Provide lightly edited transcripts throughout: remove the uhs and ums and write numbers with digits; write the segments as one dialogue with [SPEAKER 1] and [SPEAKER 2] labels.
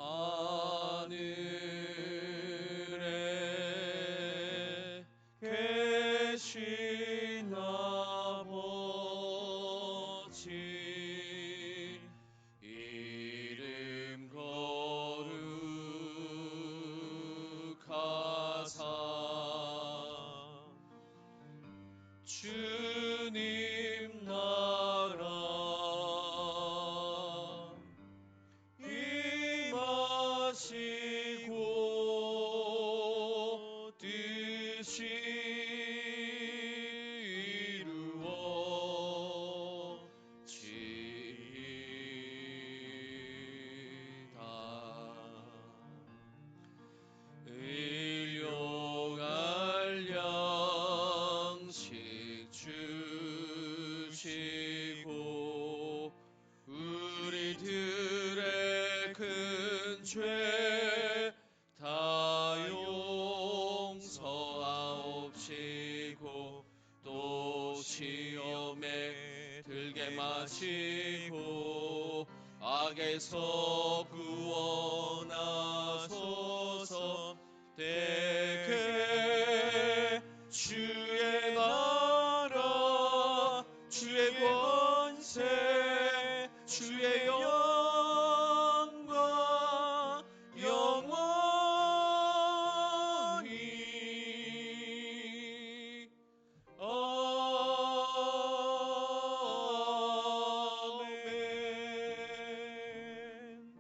[SPEAKER 1] 하늘에 계신 아버지, 이름 거룩하사 주님 나라 임하시고 뜻이 이루어지이다. 일용할 양식 주시고 우리들의 큰 죄 다 용서하옵시고 또 시험에 들게 마시고 악에서 구원하소서. 대개 주의 나라 주의 권세 주의 영광 영원히 아멘.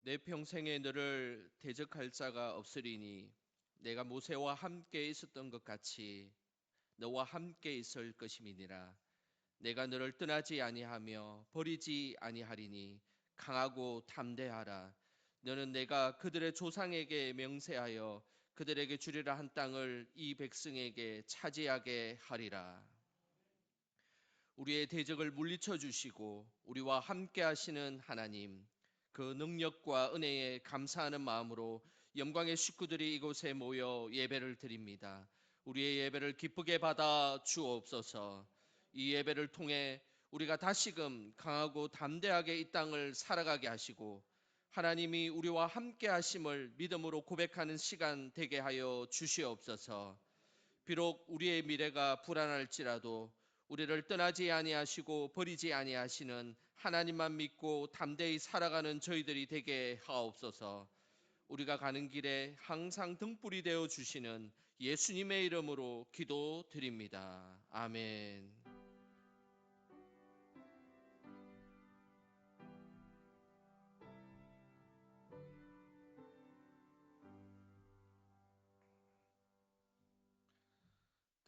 [SPEAKER 2] 내 평생에 너를 대적할 자가 없으리니 내가 모세와 함께 있었던 것 같이 너와 함께 있을 것임이니라. 내가 너를 떠나지 아니하며 버리지 아니하리니 강하고 담대하라. 너는 내가 그들의 조상에게 명세하여 그들에게 주리라 한 땅을 이 백성에게 차지하게 하리라. 우리의 대적을 물리쳐 주시고 우리와 함께 하시는 하나님, 그 능력과 은혜에 감사하는 마음으로 영광의 식구들이 이곳에 모여 예배를 드립니다. 우리의 예배를 기쁘게 받아 주옵소서. 이 예배를 통해 우리가 다시금 강하고 담대하게 이 땅을 살아가게 하시고 하나님이 우리와 함께 하심을 믿음으로 고백하는 시간 되게 하여 주시옵소서. 비록 우리의 미래가 불안할지라도 우리를 떠나지 아니하시고 버리지 아니하시는 하나님만 믿고 담대히 살아가는 저희들이 되게 하옵소서. 우리가 가는 길에 항상 등불이 되어 주시는 예수님의 이름으로 기도드립니다. 아멘.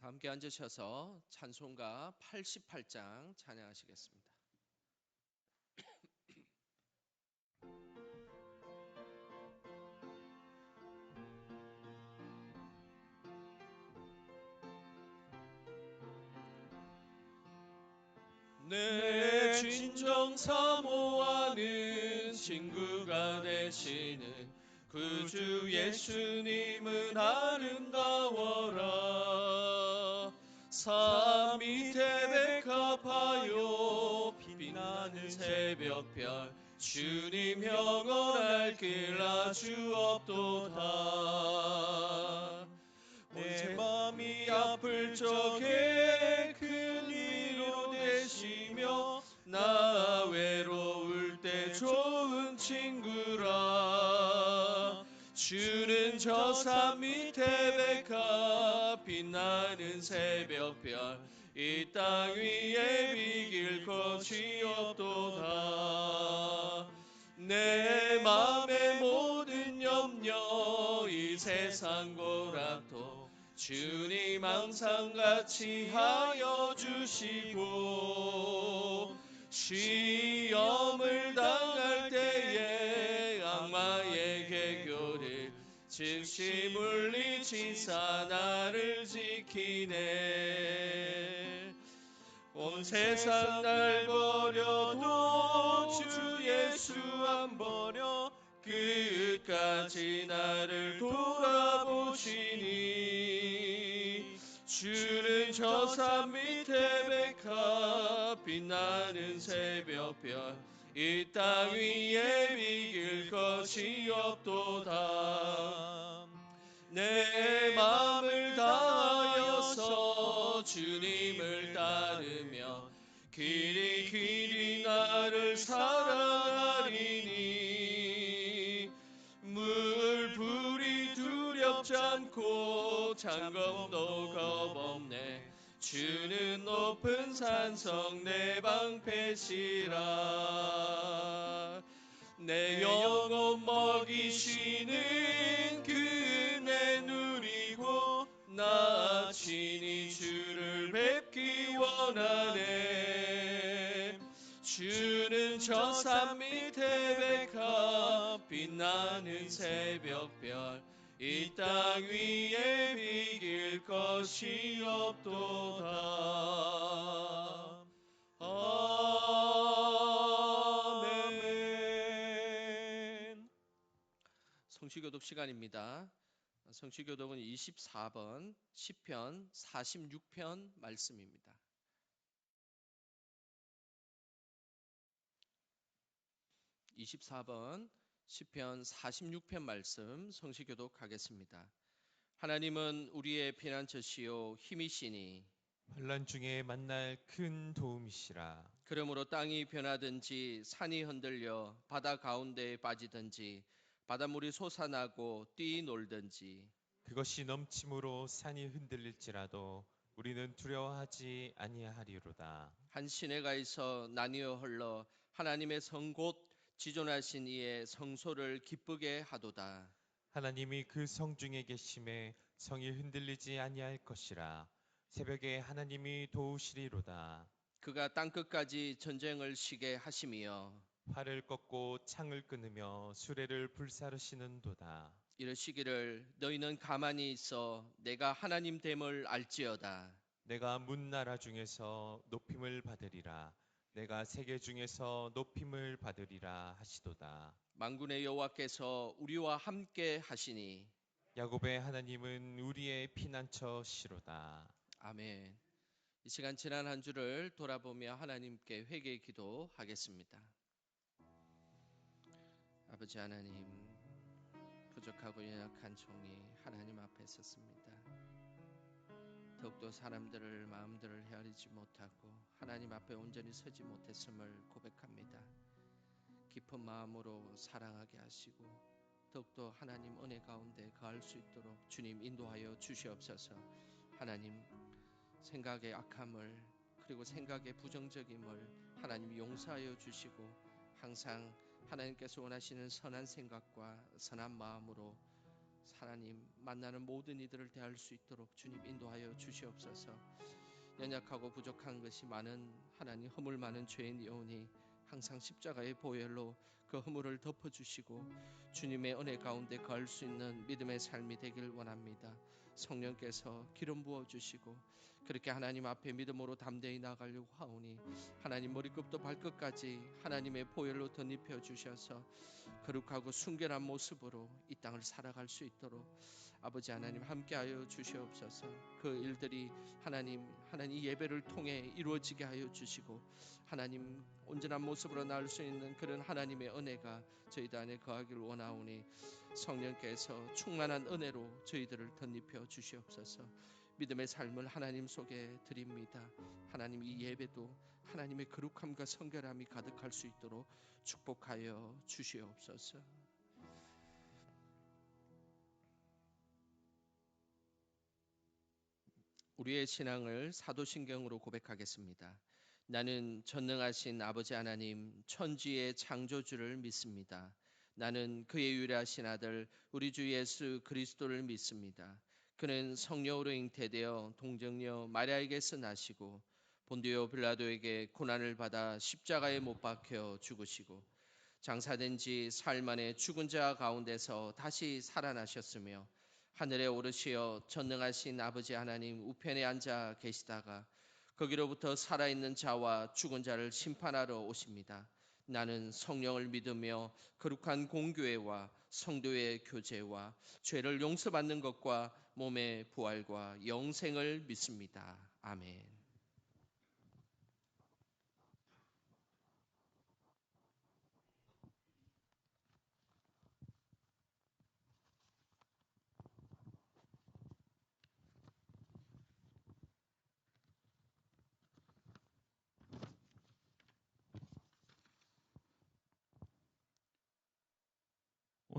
[SPEAKER 2] 다 함께 앉으셔서 찬송가 88장 찬양하시겠습니다.
[SPEAKER 1] 내 진정 사모하는 친구가 되시는 구주 예수님은 아름다워라. 산 밑에 백합하여 빛나는 새벽별 주님 영원할 길 아주 없도다. 내 맘이 아플 적에 큰 위로 되시며 나 외로울 때 좋은 친구라. 주는 저 산 밑에 백합 빛나는 새벽별 이 땅 위에 비길 것이 없도다. 내 맘의 모든 염려 이 세상 고락도 주님 항상 같이 하여 주시고 시험을 당할 때에 악마의 개교를 즉시 물리치사 나를 지키네. 온 세상 날 버려도 주 예수 안 버려 끝까지 나를 돌아보시니 주는 저 산 밑에 백합 빛나는 새벽별 이 땅 위에 비길 것이 없도다. 내 마음을 다하여서 주님을 따르며 길이 나를 사랑하리니 물불이 두렵지 않고 장검도 겁없네. 주는 높은 산성 내 방패시라. 내 영혼 먹이시는 그 은혜 누리고 나 친히 주를 뵙기 원하네. 주는 저 산 밑에 백합 빛나는 새벽별 이 땅 위에 비길 것이 없도다. 아멘.
[SPEAKER 2] 성취교독 시간입니다. 성취교독은 24번 시편 46편 말씀입니다. 24번 시편 46편 말씀 성취교독하겠습니다. 하나님은 우리의 피난처시요 힘이시니
[SPEAKER 3] 환난 중에 만날 큰 도움이시라.
[SPEAKER 2] 그러므로 땅이 변하든지 산이 흔들려 바다 가운데에 빠지든지 바닷물이 솟아나고 뛰놀든지
[SPEAKER 3] 그것이 넘침으로 산이 흔들릴지라도 우리는 두려워하지 아니하리로다.
[SPEAKER 2] 한 시내가 있어 나뉘어 흘러 하나님의 성 곧 지존하신 이의 성소를 기쁘게 하도다.
[SPEAKER 3] 하나님이 그 성 중에 계심에 성이 흔들리지 아니할 것이라. 새벽에 하나님이 도우시리로다.
[SPEAKER 2] 그가 땅끝까지 전쟁을 시게 하심이여
[SPEAKER 3] 활을 꺾고 창을 끊으며 수레를 불사르시는도다.
[SPEAKER 2] 이르시기를 너희는 가만히 있어 내가 하나님 됨을 알지어다.
[SPEAKER 3] 내가 문나라 중에서 높임을 받으리라. 내가 세계 중에서 높임을 받으리라 하시도다.
[SPEAKER 2] 만군의 여호와께서 우리와 함께 하시니
[SPEAKER 3] 야곱의 하나님은 우리의 피난처시로다.
[SPEAKER 2] 아멘. 이 시간 지난 한 주를 돌아보며 하나님께 회개의 기도하겠습니다. 아버지 하나님, 부족하고 연약한 종이 하나님 앞에 섰습니다. 더욱더 사람들을 마음들을 헤아리지 못하고 하나님 앞에 온전히 서지 못했음을 고백합니다. 깊은 마음으로 사랑하게 하시고 더욱더 하나님 은혜 가운데 거할 수 있도록 주님 인도하여 주시옵소서. 하나님 생각의 악함을 그리고 생각의 부정적임을 하나님 용서하여 주시고 항상 하나님께서 원하시는 선한 생각과 선한 마음으로 하나님 만나는 모든 이들을 대할 수 있도록 주님 인도하여 주시옵소서. 연약하고 부족한 것이 많은 하나님 허물 많은 죄인 여호니 항상 십자가의 보혈로 그 허물을 덮어주시고 주님의 은혜 가운데 거할 수 있는 믿음의 삶이 되길 원합니다. 성령께서 기름 부어주시고 그렇게 하나님 앞에 믿음으로 담대히 나가려고 하오니 하나님 머리끝부터 발끝까지 하나님의 보혈로 덧입혀 주셔서 거룩하고 순결한 모습으로 이 땅을 살아갈 수 있도록 아버지 하나님 함께하여 주시옵소서. 그 일들이 하나님 예배를 통해 이루어지게 하여 주시고 하나님 온전한 모습으로 나올 수 있는 그런 하나님의 은혜가 저희들 안에 거하기를 원하오니 성령께서 충만한 은혜로 저희들을 덧입혀 주시옵소서. 믿음의 삶을 하나님 속에 드립니다. 하나님 이 예배도 하나님의 거룩함과 성결함이 가득할 수 있도록 축복하여 주시옵소서. 우리의 신앙을 사도신경으로 고백하겠습니다. 나는 전능하신 아버지 하나님 천지의 창조주를 믿습니다. 나는 그의 유일하신 아들 우리 주 예수 그리스도를 믿습니다. 그는 성령으로 잉태되어 동정녀 마리아에게서 나시고 본디오 빌라도에게 고난을 받아 십자가에 못 박혀 죽으시고 장사된 지 사흘 만에 죽은 자 가운데서 다시 살아나셨으며 하늘에 오르시어 전능하신 아버지 하나님 우편에 앉아 계시다가 거기로부터 살아있는 자와 죽은 자를 심판하러 오십니다. 나는 성령을 믿으며 거룩한 공교회와 성도의 교제와 죄를 용서받는 것과 몸의 부활과 영생을 믿습니다. 아멘.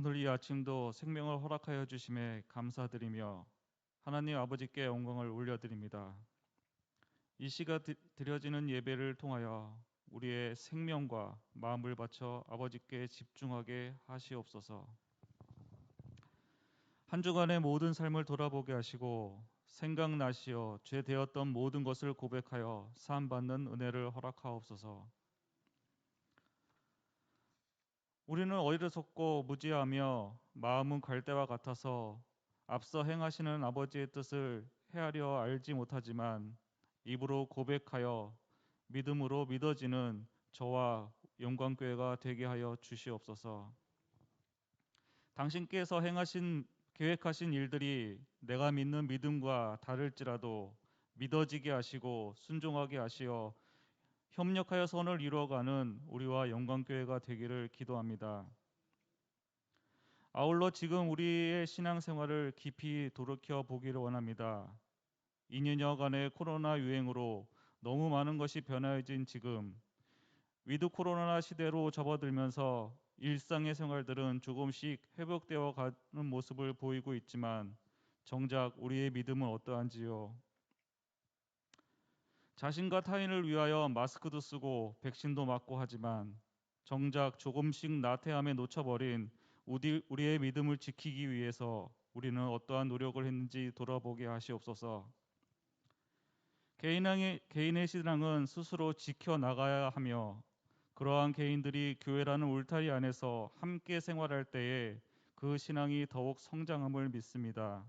[SPEAKER 4] 오늘 이 아침도 생명을 허락하여 주심에 감사드리며 하나님 아버지께 영광을 올려드립니다. 이 시간 드려지는 예배를 통하여 우리의 생명과 마음을 바쳐 아버지께 집중하게 하시옵소서. 한 주간의 모든 삶을 돌아보게 하시고 생각나시어 죄 되었던 모든 것을 고백하여 사함받는 은혜를 허락하옵소서. 우리는 어리석고 무지하며 마음은 갈대와 같아서 앞서 행하시는 아버지의 뜻을 헤아려 알지 못하지만 입으로 고백하여 믿음으로 믿어지는 저와 영광교회가 되게 하여 주시옵소서. 당신께서 계획하신 일들이 내가 믿는 믿음과 다를지라도 믿어지게 하시고 순종하게 하시어 협력하여 선을 이루어가는 우리와 영광교회가 되기를 기도합니다. 아울러 지금 우리의 신앙생활을 깊이 돌이켜 보기를 원합니다. 2년여간의 코로나 유행으로 너무 많은 것이 변화해진 지금 위드 코로나 시대로 접어들면서 일상의 생활들은 조금씩 회복되어 가는 모습을 보이고 있지만 정작 우리의 믿음은 어떠한지요? 자신과 타인을 위하여 마스크도 쓰고 백신도 맞고 하지만 정작 조금씩 나태함에 놓쳐버린 우리의 믿음을 지키기 위해서 우리는 어떠한 노력을 했는지 돌아보게 하시옵소서. 개인의 신앙은 스스로 지켜나가야 하며 그러한 개인들이 교회라는 울타리 안에서 함께 생활할 때에 그 신앙이 더욱 성장함을 믿습니다.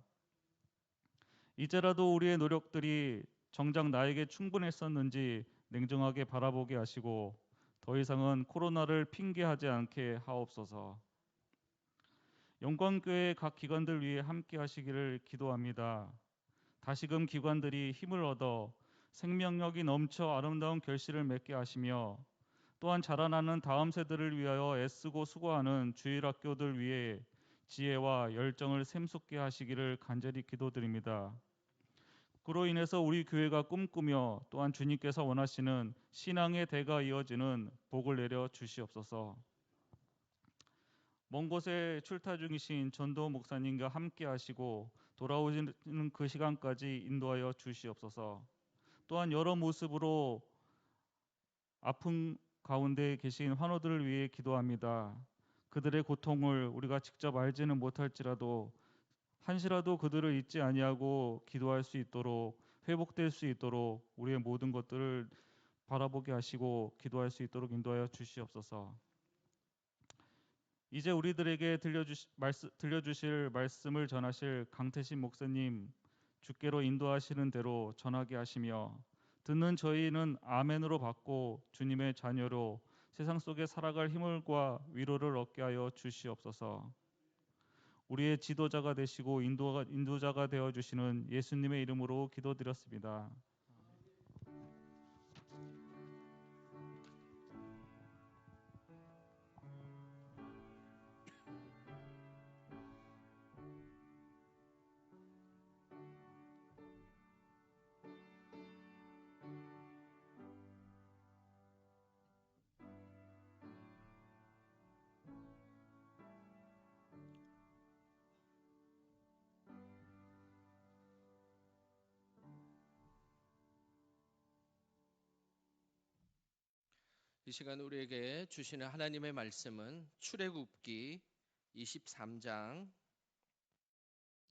[SPEAKER 4] 이제라도 우리의 노력들이 정작 나에게 충분했었는지 냉정하게 바라보게 하시고 더 이상은 코로나를 핑계하지 않게 하옵소서. 영광교회 각 기관들 위해 함께 하시기를 기도합니다. 다시금 기관들이 힘을 얻어 생명력이 넘쳐 아름다운 결실을 맺게 하시며 또한 자라나는 다음 세대를 위하여 애쓰고 수고하는 주일학교들 위해 지혜와 열정을 샘솟게 하시기를 간절히 기도드립니다. 그로 인해서 우리 교회가 꿈꾸며 또한 주님께서 원하시는 신앙의 대가 이어지는 복을 내려 주시옵소서. 먼 곳에 출타 중이신 전도 목사님과 함께 하시고 돌아오시는 그 시간까지 인도하여 주시옵소서. 또한 여러 모습으로 아픈 가운데 계신 환우들을 위해 기도합니다. 그들의 고통을 우리가 직접 알지는 못할지라도 한시라도 그들을 잊지 아니하고 기도할 수 있도록 회복될 수 있도록 우리의 모든 것들을 바라보게 하시고 기도할 수 있도록 인도하여 주시옵소서. 이제 우리들에게 들려주실 말씀을 전하실 강태신 목사님 주께로 인도하시는 대로 전하게 하시며 듣는 저희는 아멘으로 받고 주님의 자녀로 세상 속에 살아갈 힘과 위로를 얻게 하여 주시옵소서. 우리의 지도자가 되시고 인도자가 되어 주시는 예수님의 이름으로 기도드렸습니다.
[SPEAKER 2] 이 시간 우리에게 주시는 하나님의 말씀은 출애굽기 23장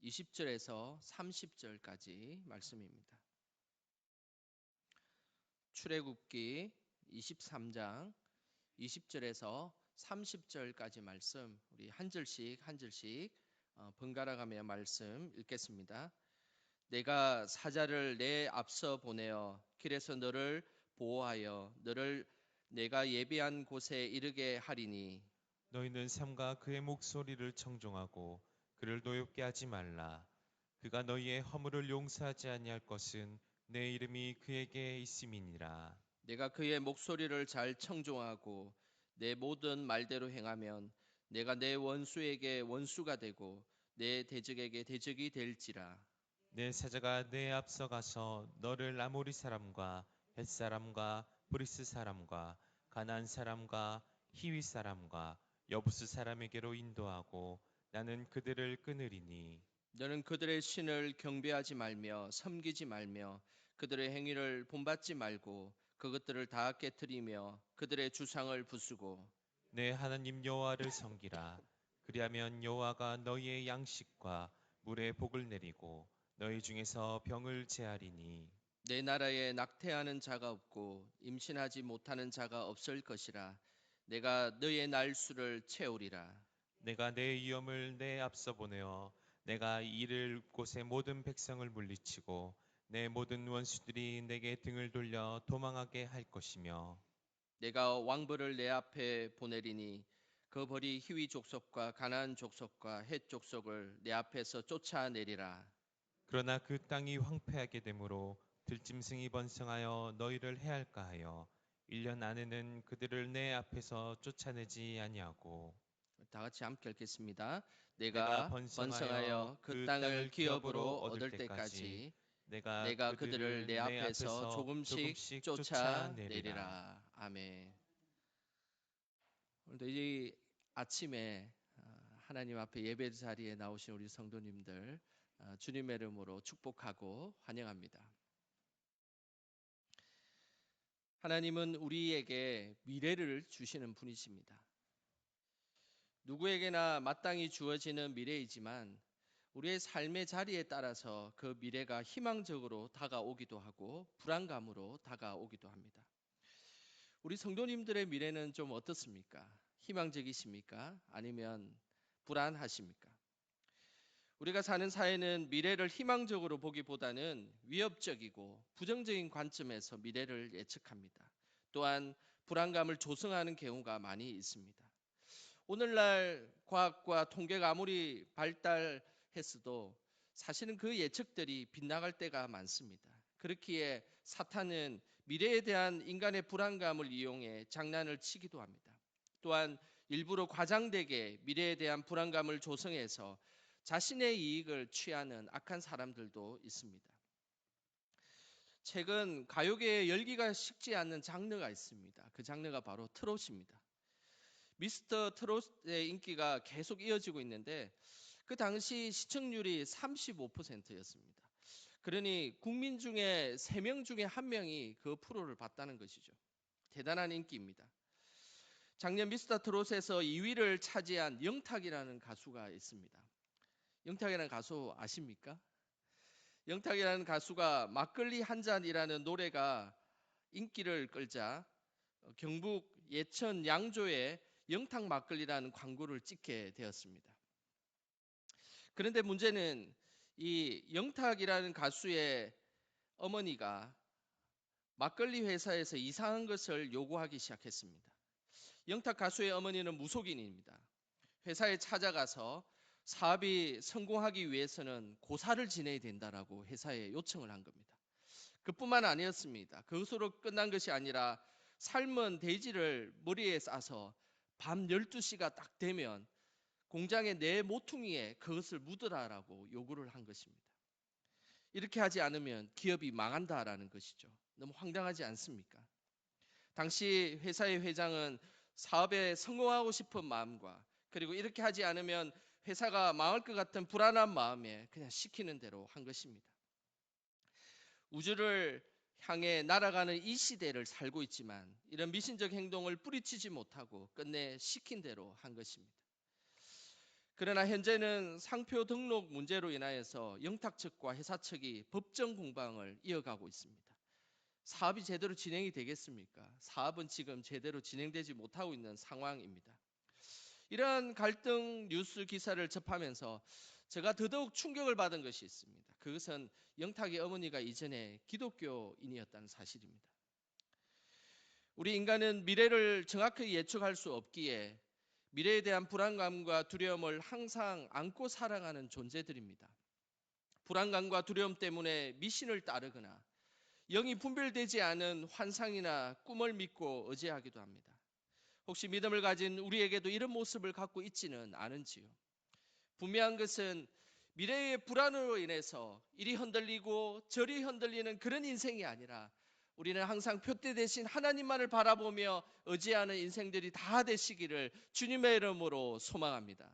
[SPEAKER 2] 20절에서 30절까지 말씀입니다. 출애굽기 23장 20절에서 30절까지 말씀 우리 한 절씩 번갈아가며 말씀 읽겠습니다. 내가 사자를 내 앞서 보내어 길에서 너를 보호하여 너를 내가 예비한 곳에 이르게 하리니
[SPEAKER 3] 너희는 삼가 그의 목소리를 청종하고 그를 노엽게 하지 말라. 그가 너희의 허물을 용서하지 아니할 것은 내 이름이 그에게 있음이니라.
[SPEAKER 2] 내가 그의 목소리를 잘 청종하고 내 모든 말대로 행하면 내가 내 원수에게 원수가 되고 내 대적에게 대적이 될지라.
[SPEAKER 3] 내 사자가 내 앞서 가서 너를 아모리 사람과 헷 사람과 브리스 사람과 가나안 사람과 히위 사람과 여부스 사람에게로 인도하고 나는 그들을 끊으리니
[SPEAKER 2] 너는 그들의 신을 경배하지 말며 섬기지 말며 그들의 행위를 본받지 말고 그것들을 다 깨뜨리며 그들의 주상을 부수고
[SPEAKER 3] 내 하나님 여호와를 섬기라. 그리하면 여호와가 너희의 양식과 물의 복을 내리고 너희 중에서 병을 제하리니
[SPEAKER 2] 내 나라에 낙태하는 자가 없고 임신하지 못하는 자가 없을 것이라. 내가 너의 날수를 채우리라.
[SPEAKER 3] 내가 내 위엄을 내 앞서 보내어 내가 이를 곳의 모든 백성을 물리치고 내 모든 원수들이 내게 등을 돌려 도망하게 할 것이며
[SPEAKER 2] 내가 왕벌을 내 앞에 보내리니 그 벌이 히위 족속과 가나안 족속과 헷 족속을 내 앞에서 쫓아내리라.
[SPEAKER 3] 그러나 그 땅이 황폐하게 되므로 들짐승이 번성하여 너희를 해할까 하여 1년 안에는 그들을 내 앞에서 쫓아내지 아니하고
[SPEAKER 2] 다 같이 함께 읽겠습니다.
[SPEAKER 3] 내가
[SPEAKER 2] 내가
[SPEAKER 3] 번성하여
[SPEAKER 2] 번성하여 그 땅을 기업으로 얻을 때까지 내가 그들을 내 앞에서 조금씩 쫓아내리라. 아멘. 오늘도 이 아침에 하나님 앞에 예배 자리에 나오신 우리 성도님들 주님의 이름으로 축복하고 환영합니다. 하나님은 우리에게 미래를 주시는 분이십니다. 누구에게나 마땅히 주어지는 미래이지만 우리의 삶의 자리에 따라서 그 미래가 희망적으로 다가오기도 하고 불안감으로 다가오기도 합니다. 우리 성도님들의 미래는 좀 어떻습니까? 희망적이십니까? 아니면 불안하십니까? 우리가 사는 사회는 미래를 희망적으로 보기보다는 위협적이고 부정적인 관점에서 미래를 예측합니다. 또한 불안감을 조성하는 경우가 많이 있습니다. 오늘날 과학과 통계가 아무리 발달했어도 사실은 그 예측들이 빗나갈 때가 많습니다. 그렇기에 사탄은 미래에 대한 인간의 불안감을 이용해 장난을 치기도 합니다. 또한 일부러 과장되게 미래에 대한 불안감을 조성해서 자신의 이익을 취하는 악한 사람들도 있습니다. 최근 가요계에 열기가 식지 않는 장르가 있습니다. 그 장르가 바로 트롯입니다. 미스터 트롯의 인기가 계속 이어지고 있는데 그 당시 시청률이 35%였습니다. 그러니 국민 중에 3명 중에 1명이 그 프로를 봤다는 것이죠. 대단한 인기입니다. 작년 미스터 트롯에서 2위를 차지한 영탁이라는 가수가 있습니다. 영탁이라는 가수 아십니까? 영탁이라는 가수가 막걸리 한 잔이라는 노래가 인기를 끌자 경북 예천 양조에 영탁 막걸리라는 광고를 찍게 되었습니다. 그런데 문제는 이 영탁이라는 가수의 어머니가 막걸리 회사에서 이상한 것을 요구하기 시작했습니다. 영탁 가수의 어머니는 무속인입니다. 회사에 찾아가서 사업이 성공하기 위해서는 고사를 지내야 된다라고 회사에 요청을 한 겁니다. 그뿐만 아니었습니다. 그것으로 끝난 것이 아니라 삶은 돼지를 머리에 싸서 밤 12시가 딱 되면 공장의 내 모퉁이에 그것을 묻으라라고 요구를 한 것입니다. 이렇게 하지 않으면 기업이 망한다라는 것이죠. 너무 황당하지 않습니까? 당시 회사의 회장은 사업에 성공하고 싶은 마음과 그리고 이렇게 하지 않으면 회사가 망할 것 같은 불안한 마음에 그냥 시키는 대로 한 것입니다. 우주를 향해 날아가는 이 시대를 살고 있지만 이런 미신적 행동을 뿌리치지 못하고 끝내 시킨 대로 한 것입니다. 그러나 현재는 상표 등록 문제로 인하여서 영탁 측과 회사 측이 법정 공방을 이어가고 있습니다. 사업이 제대로 진행이 되겠습니까? 사업은 지금 제대로 진행되지 못하고 있는 상황입니다. 이러한 갈등 뉴스 기사를 접하면서 제가 더더욱 충격을 받은 것이 있습니다. 그것은 영탁의 어머니가 이전에 기독교인이었다는 사실입니다. 우리 인간은 미래를 정확히 예측할 수 없기에 미래에 대한 불안감과 두려움을 항상 안고 살아가는 존재들입니다. 불안감과 두려움 때문에 미신을 따르거나 영이 분별되지 않은 환상이나 꿈을 믿고 의지하기도 합니다. 혹시 믿음을 가진 우리에게도 이런 모습을 갖고 있지는 않은지요? 분명한 것은 미래의 불안으로 인해서 이리 흔들리고 저리 흔들리는 그런 인생이 아니라 우리는 항상 표대 대신 하나님만을 바라보며 의지하는 인생들이 다 되시기를 주님의 이름으로 소망합니다.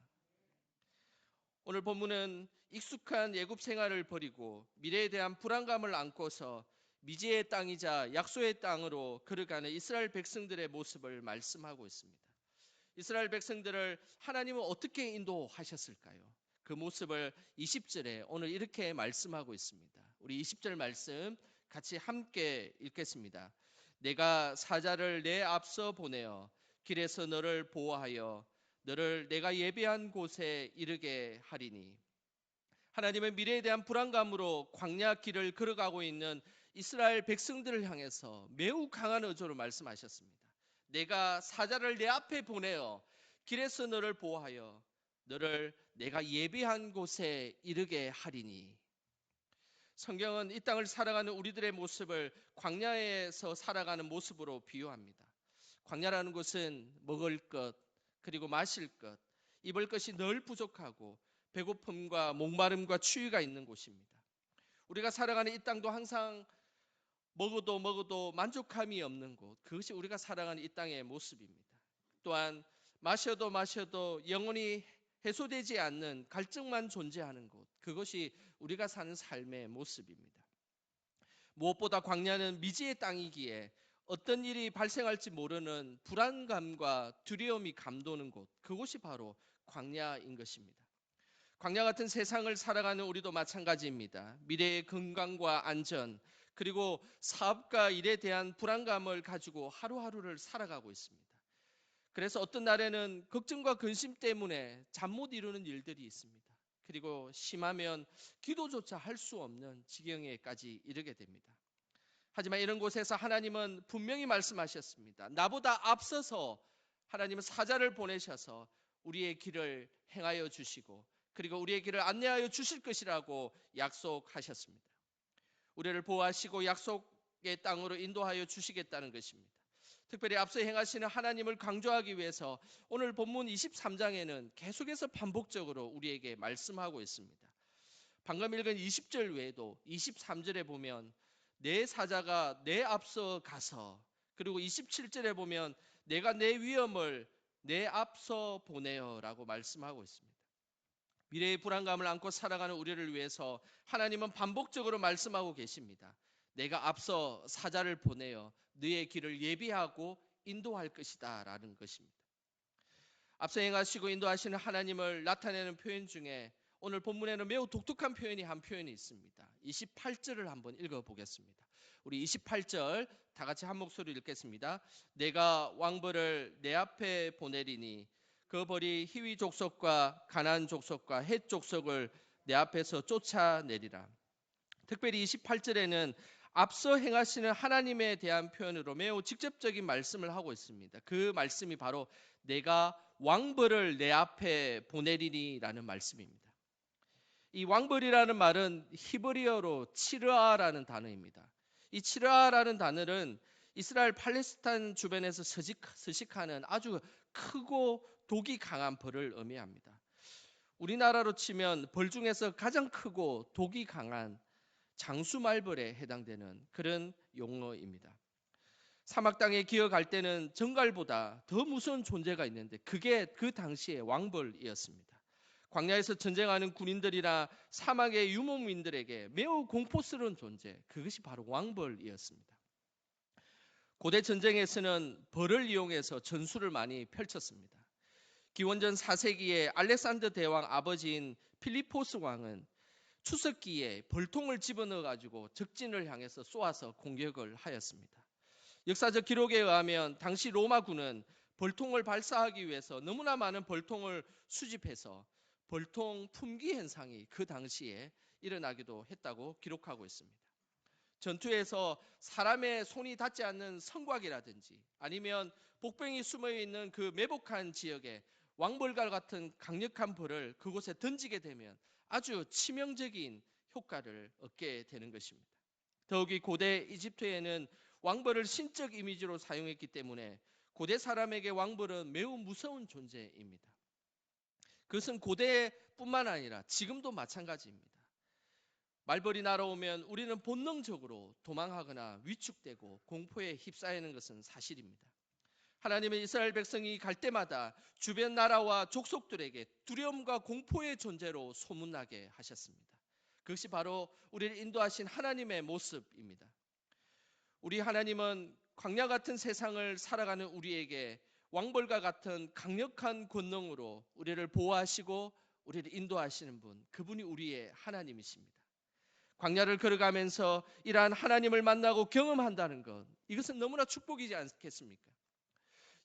[SPEAKER 2] 오늘 본문은 익숙한 애굽 생활을 버리고 미래에 대한 불안감을 안고서 미지의 땅이자 약속의 땅으로 걸어가는 이스라엘 백성들의 모습을 말씀하고 있습니다. 이스라엘 백성들을 하나님은 어떻게 인도하셨을까요? 그 모습을 20절에 오늘 이렇게 말씀하고 있습니다. 우리 20절 말씀 같이 함께 읽겠습니다. 내가 사자를 내 앞서 보내어 길에서 너를 보호하여 너를 내가 예비한 곳에 이르게 하리니. 하나님은 미래에 대한 불안감으로 광야 길을 걸어가고 있는 이스라엘 백성들을 향해서 매우 강한 의조로 말씀하셨습니다. 내가 사자를 내 앞에 보내어 길에서 너를 보호하여 너를 내가 예비한 곳에 이르게 하리니. 성경은 이 땅을 살아가는 우리들의 모습을 광야에서 살아가는 모습으로 비유합니다. 광야라는 것은 먹을 것, 그리고 마실 것, 입을 것이 늘 부족하고 배고픔과 목마름과 추위가 있는 곳입니다. 우리가 살아가는 이 땅도 항상 먹어도 만족함이 없는 곳, 그것이 우리가 살아가는 이 땅의 모습입니다. 또한 마셔도 영원히 해소되지 않는 갈증만 존재하는 곳, 그것이 우리가 사는 삶의 모습입니다. 무엇보다 광야는 미지의 땅이기에 어떤 일이 발생할지 모르는 불안감과 두려움이 감도는 곳, 그곳이 바로 광야인 것입니다. 광야 같은 세상을 살아가는 우리도 마찬가지입니다. 미래의 건강과 안전, 그리고 사업과 일에 대한 불안감을 가지고 하루하루를 살아가고 있습니다. 그래서 어떤 날에는 걱정과 근심 때문에 잠 못 이루는 일들이 있습니다. 그리고 심하면 기도조차 할 수 없는 지경에까지 이르게 됩니다. 하지만 이런 곳에서 하나님은 분명히 말씀하셨습니다. 나보다 앞서서 하나님은 사자를 보내셔서 우리의 길을 행하여 주시고 그리고 우리의 길을 안내하여 주실 것이라고 약속하셨습니다. 우리를 보호하시고 약속의 땅으로 인도하여 주시겠다는 것입니다. 특별히 앞서 행하시는 하나님을 강조하기 위해서 오늘 본문 23장에는 계속해서 반복적으로 우리에게 말씀하고 있습니다. 방금 읽은 20절 외에도 23절에 보면 내 사자가 내 앞서 가서, 그리고 27절에 보면 내가 내 위엄을 내 앞서 보내어 라고 말씀하고 있습니다. 미래의 불안감을 안고 살아가는 우리를 위해서 하나님은 반복적으로 말씀하고 계십니다. 내가 앞서 사자를 보내어 너의 길을 예비하고 인도할 것이다 라는 것입니다. 앞서 행하시고 인도하시는 하나님을 나타내는 표현 중에 오늘 본문에는 매우 독특한 표현이 한 표현이 있습니다. 28절을 한번 읽어보겠습니다. 우리 28절 다 같이 한 목소리로 읽겠습니다. 내가 왕벌을 내 앞에 보내리니 그 벌이 히위 족속과 가나안 족속과 헷 족속을 내 앞에서 쫓아내리라. 특별히 28절에는 앞서 행하시는 하나님에 대한 표현으로 매우 직접적인 말씀을 하고 있습니다. 그 말씀이 바로 내가 왕벌을 내 앞에 보내리니 라는 말씀입니다. 이 왕벌이라는 말은 히브리어로 치르아라는 단어입니다. 이 치르아라는 단어는 이스라엘 팔레스타인 주변에서 서식하는 아주 크고 독이 강한 벌을 의미합니다. 우리나라로 치면 벌 중에서 가장 크고 독이 강한 장수말벌에 해당되는 그런 용어입니다. 사막 땅에 기어갈 때는 정갈보다 더 무서운 존재가 있는데 그게 그 당시의 왕벌이었습니다. 광야에서 전쟁하는 군인들이나 사막의 유목민들에게 매우 공포스러운 존재, 그것이 바로 왕벌이었습니다. 고대 전쟁에서는 벌을 이용해서 전술을 많이 펼쳤습니다. 기원전 4세기에 알렉산더 대왕 아버지인 필리포스 왕은 추석기에 벌통을 집어넣어 가지고 적진을 향해서 쏘아서 공격을 하였습니다. 역사적 기록에 의하면 당시 로마군은 벌통을 발사하기 위해서 너무나 많은 벌통을 수집해서 벌통 품귀 현상이 그 당시에 일어나기도 했다고 기록하고 있습니다. 전투에서 사람의 손이 닿지 않는 성곽이라든지 아니면 복병이 숨어 있는 그 매복한 지역에 왕벌과 같은 강력한 벌을 그곳에 던지게 되면 아주 치명적인 효과를 얻게 되는 것입니다. 더욱이 고대 이집트에는 왕벌을 신적 이미지로 사용했기 때문에 고대 사람에게 왕벌은 매우 무서운 존재입니다. 그것은 고대뿐만 아니라 지금도 마찬가지입니다. 말벌이 날아오면 우리는 본능적으로 도망하거나 위축되고 공포에 휩싸이는 것은 사실입니다. 하나님은 이스라엘 백성이 갈 때마다 주변 나라와 족속들에게 두려움과 공포의 존재로 소문나게 하셨습니다. 그것이 바로 우리를 인도하신 하나님의 모습입니다. 우리 하나님은 광야 같은 세상을 살아가는 우리에게 왕벌과 같은 강력한 권능으로 우리를 보호하시고 우리를 인도하시는 분, 그분이 우리의 하나님이십니다. 광야를 걸어가면서 이러한 하나님을 만나고 경험한다는 것, 이것은 너무나 축복이지 않겠습니까?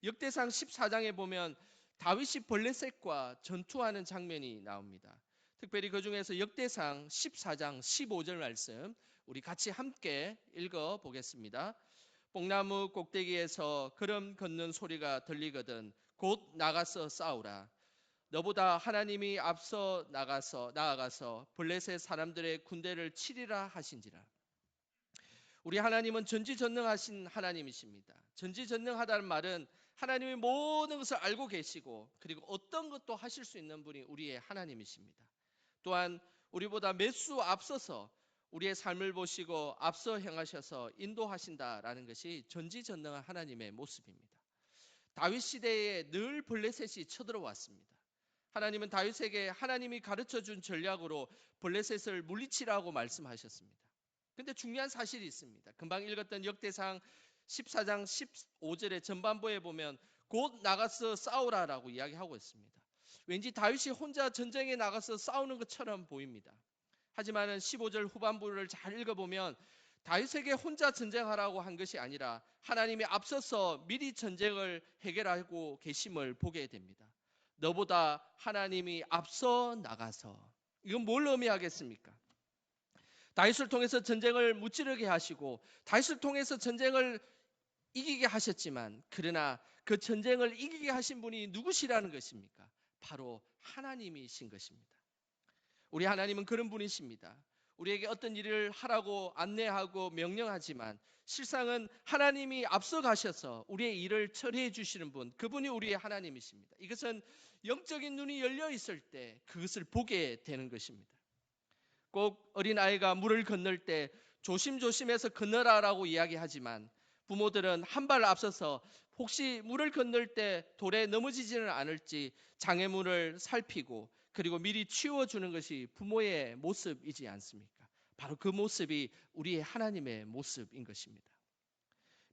[SPEAKER 2] 역대상 14장에 보면 다윗이 블레셋과 전투하는 장면이 나옵니다. 특별히 그 중에서 역대상 14장 15절 말씀 우리 같이 함께 읽어보겠습니다. 뽕나무 꼭대기에서 걸음 걷는 소리가 들리거든 곧 나가서 싸우라. 너보다 하나님이 앞서 나아가서 블레셋 사람들의 군대를 치리라 하신지라. 우리 하나님은 전지전능하신 하나님이십니다. 전지전능하다는 말은 하나님이 모든 것을 알고 계시고 그리고 어떤 것도 하실 수 있는 분이 우리의 하나님이십니다. 또한 우리보다 몇 수 앞서서 우리의 삶을 보시고 앞서 행하셔서 인도하신다라는 것이 전지전능한 하나님의 모습입니다. 다윗 시대에 늘 블레셋이 쳐들어왔습니다. 하나님은 다윗에게 하나님이 가르쳐준 전략으로 블레셋을 물리치라고 말씀하셨습니다. 근데 중요한 사실이 있습니다. 금방 읽었던 역대상 14장 15절의 전반부에 보면 곧 나가서 싸우라라고 이야기하고 있습니다. 왠지 다윗이 혼자 전쟁에 나가서 싸우는 것처럼 보입니다. 하지만 15절 후반부를 잘 읽어보면 다윗에게 혼자 전쟁하라고 한 것이 아니라 하나님이 앞서서 미리 전쟁을 해결하고 계심을 보게 됩니다. 너보다 하나님이 앞서 나가서, 이건 뭘 의미하겠습니까? 다윗을 통해서 전쟁을 무찌르게 하시고 다윗을 통해서 전쟁을 이기게 하셨지만 그러나 그 전쟁을 이기게 하신 분이 누구시라는 것입니까? 바로 하나님이신 것입니다. 우리 하나님은 그런 분이십니다. 우리에게 어떤 일을 하라고 안내하고 명령하지만 실상은 하나님이 앞서 가셔서 우리의 일을 처리해 주시는 분, 그분이 우리의 하나님이십니다. 이것은 영적인 눈이 열려 있을 때 그것을 보게 되는 것입니다. 꼭 어린아이가 물을 건널 때 조심조심해서 건너라라고 이야기하지만 부모들은 한 발 앞서서 혹시 물을 건널 때 돌에 넘어지지는 않을지 장애물을 살피고 그리고 미리 치워주는 것이 부모의 모습이지 않습니까? 바로 그 모습이 우리의 하나님의 모습인 것입니다.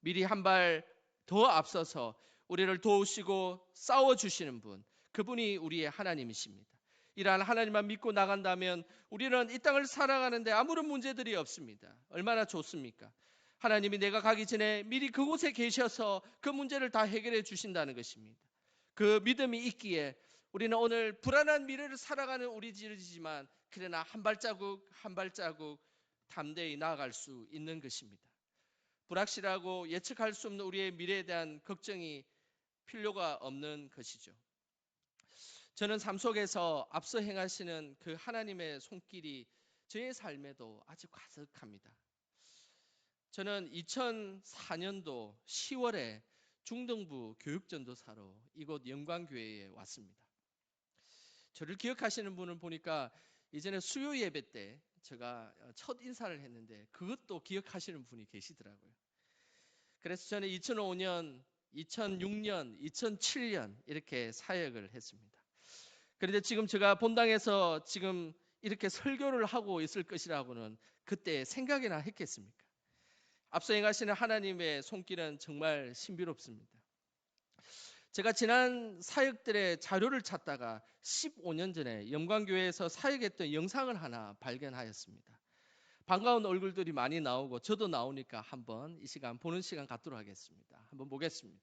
[SPEAKER 2] 미리 한 발 더 앞서서 우리를 도우시고 싸워주시는 분, 그분이 우리의 하나님이십니다. 이러한 하나님만 믿고 나간다면 우리는 이 땅을 살아가는데 아무런 문제들이 없습니다. 얼마나 좋습니까? 하나님이 내가 가기 전에 미리 그곳에 계셔서 그 문제를 다 해결해 주신다는 것입니다. 그 믿음이 있기에 우리는 오늘 불안한 미래를 살아가는 우리들이지만 그러나 한 발자국 한 발자국 담대히 나아갈 수 있는 것입니다. 불확실하고 예측할 수 없는 우리의 미래에 대한 걱정이 필요가 없는 것이죠. 저는 삶 속에서 앞서 행하시는 그 하나님의 손길이 저의 삶에도 아주 가득합니다. 저는 2004년도 10월에 중등부 교육전도사로 이곳 영광교회에 왔습니다. 저를 기억하시는 분을 보니까 이전에 수요 예배 때 제가 첫 인사를 했는데 그것도 기억하시는 분이 계시더라고요. 그래서 저는 2005년, 2006년, 2007년 이렇게 사역을 했습니다. 그런데 지금 제가 본당에서 지금 이렇게 설교를 하고 있을 것이라고는 그때 생각이나 했겠습니까? 앞서 행하시는 하나님의 손길은 정말 신비롭습니다. 제가 지난 사역들의 자료를 찾다가 15년 전에 영광교회에서 사역했던 영상을 하나 발견하였습니다. 반가운 얼굴들이 많이 나오고 저도 나오니까 한번 이 시간 보는 시간 갖도록 하겠습니다. 한번 보겠습니다.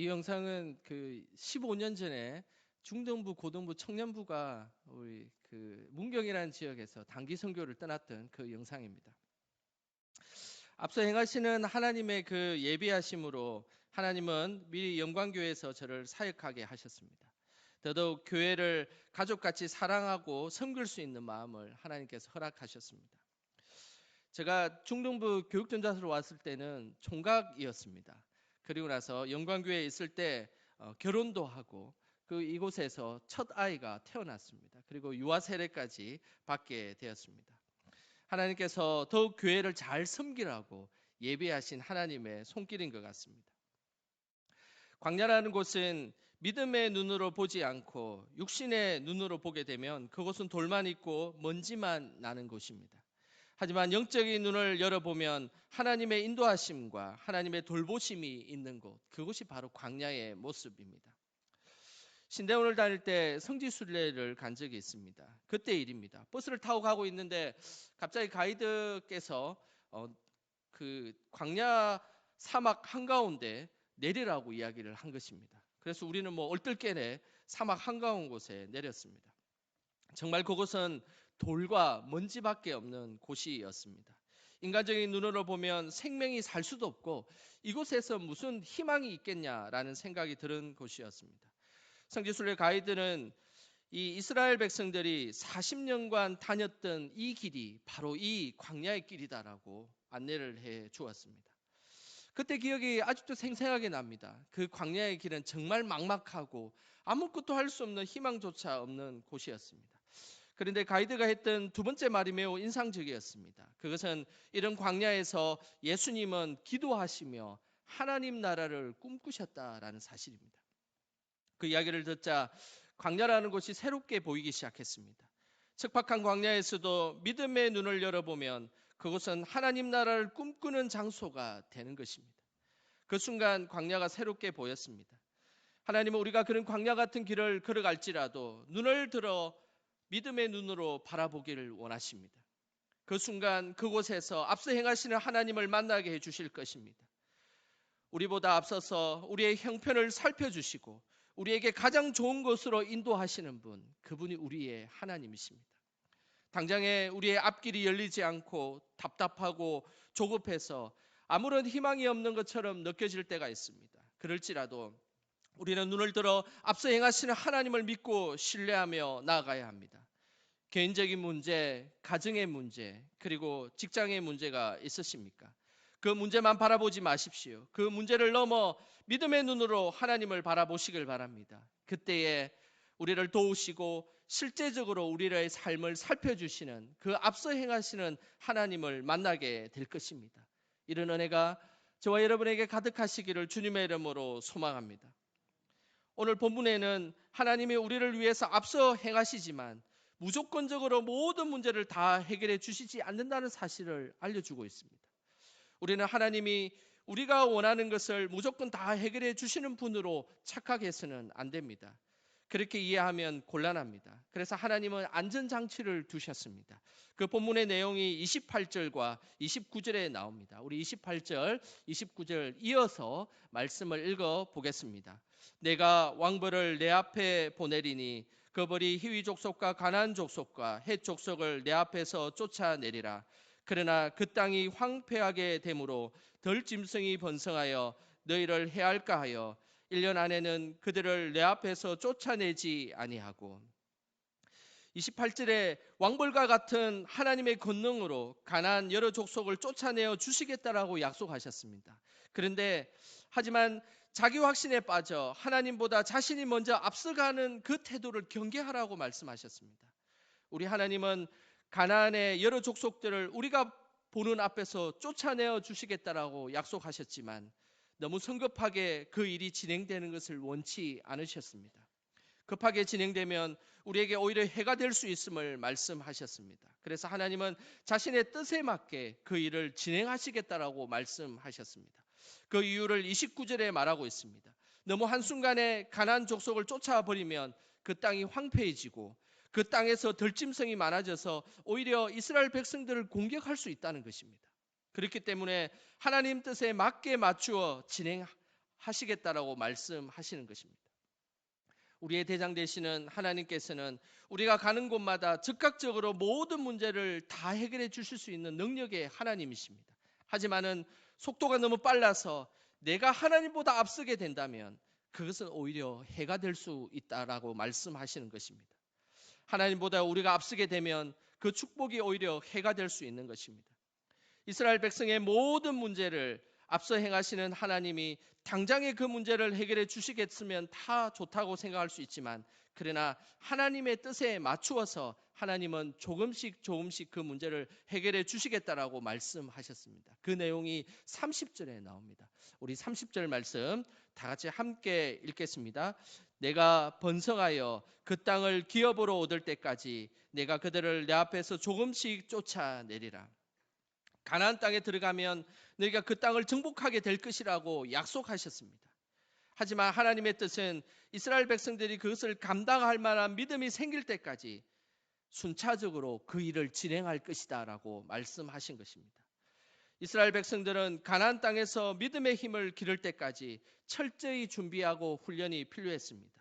[SPEAKER 2] 영상은 그 15년 전에 중등부, 고등부, 청년부가 우리 그 문경이라는 지역에서 단기 선교를 떠났던 그 영상입니다. 앞서 행하시는 하나님의 그 예비하심으로 하나님은 미리 영광교회에서 저를 사역하게 하셨습니다. 더더욱 교회를 가족같이 사랑하고 섬길 수 있는 마음을 하나님께서 허락하셨습니다. 제가 중등부 교육전자소로 왔을 때는 총각이었습니다. 그리고 나서 영광교회에 있을 때 결혼도 하고 이곳에서 첫 아이가 태어났습니다. 그리고 유아 세례까지 받게 되었습니다. 하나님께서 더욱 교회를 잘 섬기라고 예비하신 하나님의 손길인 것 같습니다. 광야라는 곳은 믿음의 눈으로 보지 않고 육신의 눈으로 보게 되면 그곳은 돌만 있고 먼지만 나는 곳입니다. 하지만 영적인 눈을 열어보면 하나님의 인도하심과 하나님의 돌보심이 있는 곳, 그곳이 바로 광야의 모습입니다. 신대원을 다닐 때 성지순례를 간 적이 있습니다. 그때 일입니다. 버스를 타고 가고 있는데 갑자기 가이드께서 그 광야 사막 한가운데 내리라고 이야기를 한 것입니다. 그래서 우리는 얼떨결에 사막 한가운 곳에 내렸습니다. 정말 그곳은 돌과 먼지밖에 없는 곳이었습니다. 인간적인 눈으로 보면 생명이 살 수도 없고 이곳에서 무슨 희망이 있겠냐라는 생각이 드는 곳이었습니다. 성지순례 가이드는 이 이스라엘 백성들이 40년간 다녔던 이 길이 바로 이 광야의 길이다라고 안내를 해 주었습니다. 그때 기억이 아직도 생생하게 납니다. 그 광야의 길은 정말 막막하고 아무것도 할 수 없는 희망조차 없는 곳이었습니다. 그런데 가이드가 했던 두 번째 말이 매우 인상적이었습니다. 그것은 이런 광야에서 예수님은 기도하시며 하나님 나라를 꿈꾸셨다라는 사실입니다. 그 이야기를 듣자 광야라는 곳이 새롭게 보이기 시작했습니다. 척박한 광야에서도 믿음의 눈을 열어보면 그곳은 하나님 나라를 꿈꾸는 장소가 되는 것입니다. 그 순간 광야가 새롭게 보였습니다. 하나님은 우리가 그런 광야 같은 길을 걸어갈지라도 눈을 들어 믿음의 눈으로 바라보기를 원하십니다. 그 순간 그곳에서 앞서 행하시는 하나님을 만나게 해주실 것입니다. 우리보다 앞서서 우리의 형편을 살펴주시고 우리에게 가장 좋은 곳으로 인도하시는 분, 그분이 우리의 하나님이십니다. 당장에 우리의 앞길이 열리지 않고 답답하고 조급해서 아무런 희망이 없는 것처럼 느껴질 때가 있습니다. 그럴지라도 우리는 눈을 들어 앞서 행하시는 하나님을 믿고 신뢰하며 나아가야 합니다. 개인적인 문제, 가정의 문제, 그리고 직장의 문제가 있으십니까? 그 문제만 바라보지 마십시오. 그 문제를 넘어 믿음의 눈으로 하나님을 바라보시길 바랍니다. 그때에 우리를 도우시고 실제적으로 우리의 삶을 살펴주시는 그 앞서 행하시는 하나님을 만나게 될 것입니다. 이런 은혜가 저와 여러분에게 가득하시기를 주님의 이름으로 소망합니다. 오늘 본문에는 하나님이 우리를 위해서 앞서 행하시지만 무조건적으로 모든 문제를 다 해결해 주시지 않는다는 사실을 알려주고 있습니다. 우리는 하나님이 우리가 원하는 것을 무조건 다 해결해 주시는 분으로 착각해서는 안 됩니다. 그렇게 이해하면 곤란합니다. 그래서 하나님은 안전장치를 두셨습니다. 그 본문의 내용이 28절과 29절에 나옵니다. 우리 28절, 29절 이어서 말씀을 읽어보겠습니다. 내가 왕벌을 내 앞에 보내리니 그 벌이 히위 족속과 가나안 족속과 헷 족속을 내 앞에서 쫓아내리라. 그러나 그 땅이 황폐하게 되므로 덜 짐승이 번성하여 너희를 해할까 하여 1년 안에는 그들을 내 앞에서 쫓아내지 아니하고 28절에 왕벌과 같은 하나님의 권능으로 가나안 여러 족속을 쫓아내어 주시겠다라고 약속하셨습니다. 그런데 하지만 자기 확신에 빠져 하나님보다 자신이 먼저 앞서가는 그 태도를 경계하라고 말씀하셨습니다. 우리 하나님은 가나안의 여러 족속들을 우리가 보는 앞에서 쫓아내어 주시겠다라고 약속하셨지만 너무 성급하게 그 일이 진행되는 것을 원치 않으셨습니다. 급하게 진행되면 우리에게 오히려 해가 될 수 있음을 말씀하셨습니다. 그래서 하나님은 자신의 뜻에 맞게 그 일을 진행하시겠다라고 말씀하셨습니다. 그 이유를 29절에 말하고 있습니다. 너무 한순간에 가나안 족속을 쫓아버리면 그 땅이 황폐해지고 그 땅에서 덜짐승이 많아져서 오히려 이스라엘 백성들을 공격할 수 있다는 것입니다. 그렇기 때문에 하나님 뜻에 맞게 맞추어 하시겠다라고 말씀하시는 것입니다. 우리의 대장 되시는 하나님께서는 우리가 가는 곳마다 즉각적으로 모든 문제를 다 해결해 주실 수 있는 능력의 하나님이십니다. 하지만은 속도가 너무 빨라서 내가 하나님보다 앞서게 된다면 그것은 오히려 해가 될 수 있다라고 말씀하시는 것입니다. 하나님보다 우리가 앞서게 되면 그 축복이 오히려 해가 될 수 있는 것입니다. 이스라엘 백성의 모든 문제를 앞서 행하시는 하나님이 당장에 그 문제를 해결해 주시겠으면 다 좋다고 생각할 수 있지만, 그러나 하나님의 뜻에 맞추어서 하나님은 조금씩 그 문제를 해결해 주시겠다라고 말씀하셨습니다. 그 내용이 30절에 나옵니다. 우리 30절 말씀 다 같이 함께 읽겠습니다. 내가 번성하여 그 땅을 기업으로 얻을 때까지 내가 그들을 내 앞에서 조금씩 쫓아내리라. 가나안 땅에 들어가면 너희가 그 땅을 정복하게 될 것이라고 약속하셨습니다. 하지만 하나님의 뜻은 이스라엘 백성들이 그것을 감당할 만한 믿음이 생길 때까지 순차적으로 그 일을 진행할 것이다 라고 말씀하신 것입니다. 이스라엘 백성들은 가나안 땅에서 믿음의 힘을 기를 때까지 철저히 준비하고 훈련이 필요했습니다.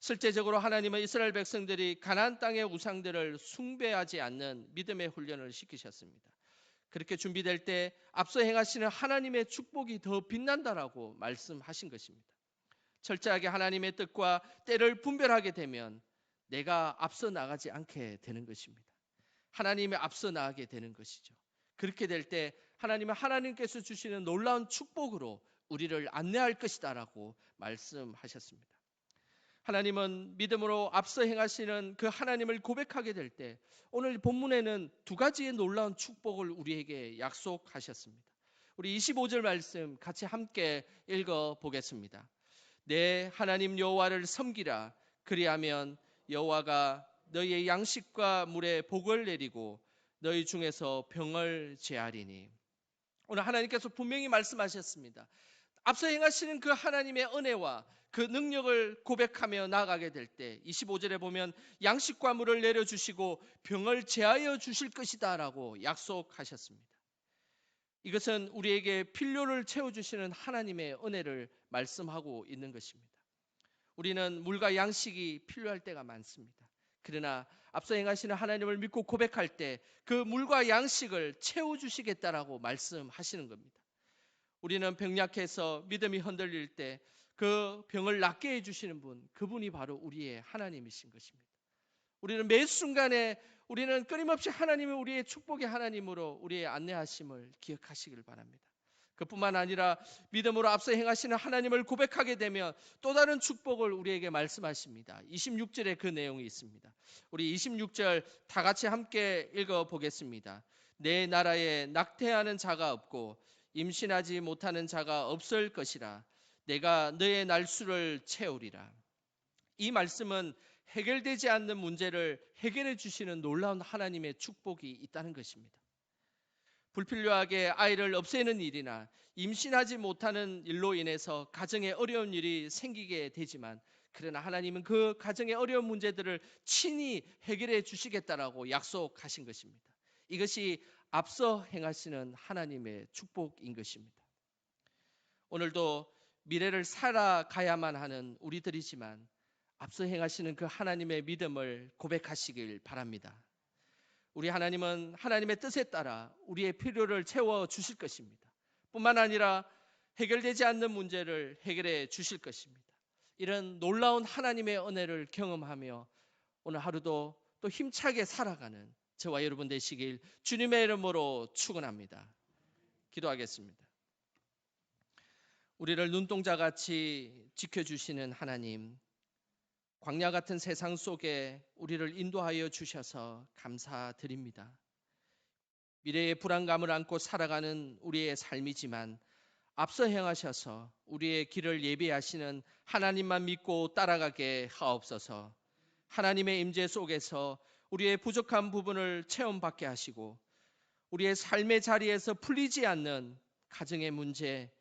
[SPEAKER 2] 실제적으로 하나님은 이스라엘 백성들이 가나안 땅의 우상들을 숭배하지 않는 믿음의 훈련을 시키셨습니다. 그렇게 준비될 때 앞서 행하시는 하나님의 축복이 더 빛난다라고 말씀하신 것입니다. 철저하게 하나님의 뜻과 때를 분별하게 되면 내가 앞서 나가지 않게 되는 것입니다. 하나님이 앞서 나가게 되는 것이죠. 그렇게 될 때 하나님은 하나님께서 주시는 놀라운 축복으로 우리를 안내할 것이다라고 말씀하셨습니다. 하나님은 믿음으로 앞서 행하시는 그 하나님을 고백하게 될 때 오늘 본문에는 두 가지의 놀라운 축복을 우리에게 약속하셨습니다. 우리 25절 말씀 같이 함께 읽어 보겠습니다. 내 하나님 여호와를 섬기라. 그리하면 여호와가 너희의 양식과 물에 복을 내리고 너희 중에서 병을 제하리니. 오늘 하나님께서 분명히 말씀하셨습니다. 앞서 행하시는 그 하나님의 은혜와 그 능력을 고백하며 나아가게 될 때 25절에 보면 양식과 물을 내려주시고 병을 제하여 주실 것이다 라고 약속하셨습니다. 이것은 우리에게 필요를 채워주시는 하나님의 은혜를 말씀하고 있는 것입니다. 우리는 물과 양식이 필요할 때가 많습니다. 그러나 앞서 행하시는 하나님을 믿고 고백할 때 그 물과 양식을 채워주시겠다라고 말씀하시는 겁니다. 우리는 병약해서 믿음이 흔들릴 때 그 병을 낫게 해주시는 분, 그분이 바로 우리의 하나님이신 것입니다. 우리는 매 순간에 우리는 끊임없이 하나님이 우리의 축복의 하나님으로 우리의 안내하심을 기억하시길 바랍니다. 그뿐만 아니라 믿음으로 앞서 행하시는 하나님을 고백하게 되면 또 다른 축복을 우리에게 말씀하십니다. 26절에 그 내용이 있습니다. 우리 26절 다 같이 함께 읽어보겠습니다. 내 나라에 낙태하는 자가 없고 임신하지 못하는 자가 없을 것이라. 내가 너의 날수를 채우리라. 이 말씀은 해결되지 않는 문제를 해결해 주시는 놀라운 하나님의 축복이 있다는 것입니다. 불필요하게 아이를 없애는 일이나 임신하지 못하는 일로 인해서 가정에 어려운 일이 생기게 되지만, 그러나 하나님은 그 가정의 어려운 문제들을 친히 해결해 주시겠다라고 약속하신 것입니다. 이것이 앞서 행하시는 하나님의 축복인 것입니다. 오늘도 미래를 살아가야만 하는 우리들이지만 앞서 행하시는 그 하나님의 믿음을 고백하시길 바랍니다. 우리 하나님은 하나님의 뜻에 따라 우리의 필요를 채워주실 것입니다. 뿐만 아니라 해결되지 않는 문제를 해결해 주실 것입니다. 이런 놀라운 하나님의 은혜를 경험하며 오늘 하루도 또 힘차게 살아가는 저와 여러분 되시길 주님의 이름으로 축원합니다. 기도하겠습니다. 우리를 눈동자같이 지켜주시는 하나님, 광야 같은 세상 속에 우리를 인도하여 주셔서 감사드립니다. 미래의 불안감을 안고 살아가는 우리의 삶이지만 앞서 행하셔서 우리의 길을 예비하시는 하나님만 믿고 따라가게 하옵소서. 하나님의 임재 속에서 우리의 부족한 부분을 체험받게 하시고 우리의 삶의 자리에서 풀리지 않는 가정의 문제,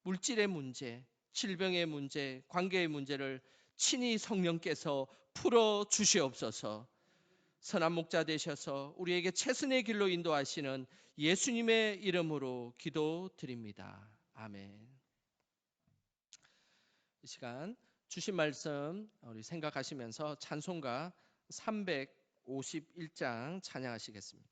[SPEAKER 2] 물질의 문제, 질병의 문제, 관계의 문제를 친히 성령께서 풀어 주시옵소서. 선한 목자 되셔서 우리에게 최선의 길로 인도하시는 예수님의 이름으로 기도드립니다. 아멘. 시간 주신 말씀 우리 생각하시면서 찬송가 351장 찬양하시겠습니다.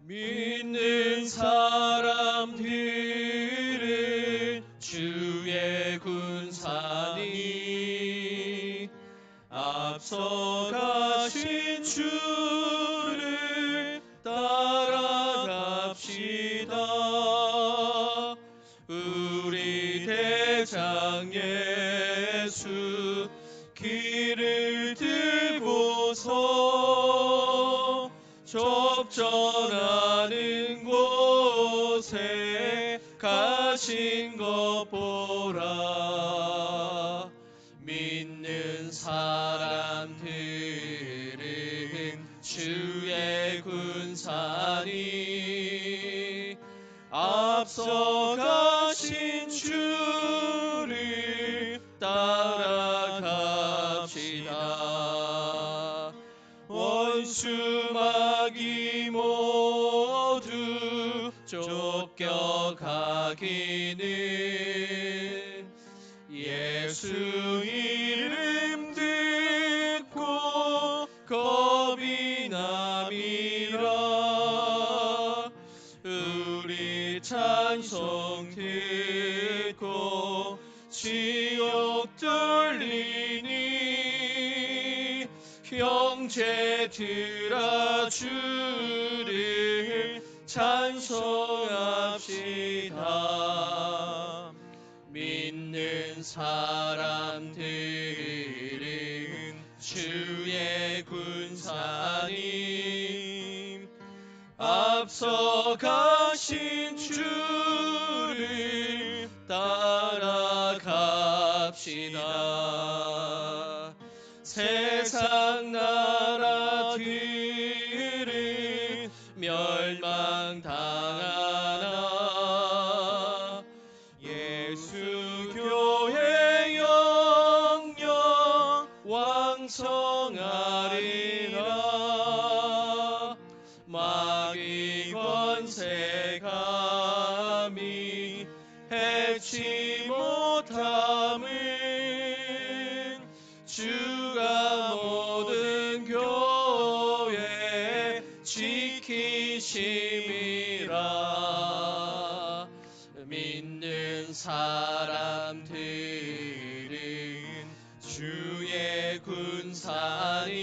[SPEAKER 1] 믿는 사람들은 주의 군사니 앞서가신 주를 따라갑시다. 우리 대장 예수 길을 들고서 접전하는 곳에 가신 것 보라. 믿는 사람들은 주의 군사니 앞서가신 주를 따라갑시다. 원수 마귀 모두 쫓겨가기는 예수 이름 듣고 겁이 남이라. 우리 찬송 듣고 지옥 뚫리니 형제들아 주를 찬송합시다. 믿는 사람들은 주의 군사님 앞서가신 주를 따라갑시다. 세상 나라들은 멸망당하나 예수 교회 영영 왕성하리라. 마귀 권세 감히 해치 못함은 주가 모든 교회 지키심이라. 믿는 사람들은 주의 군사니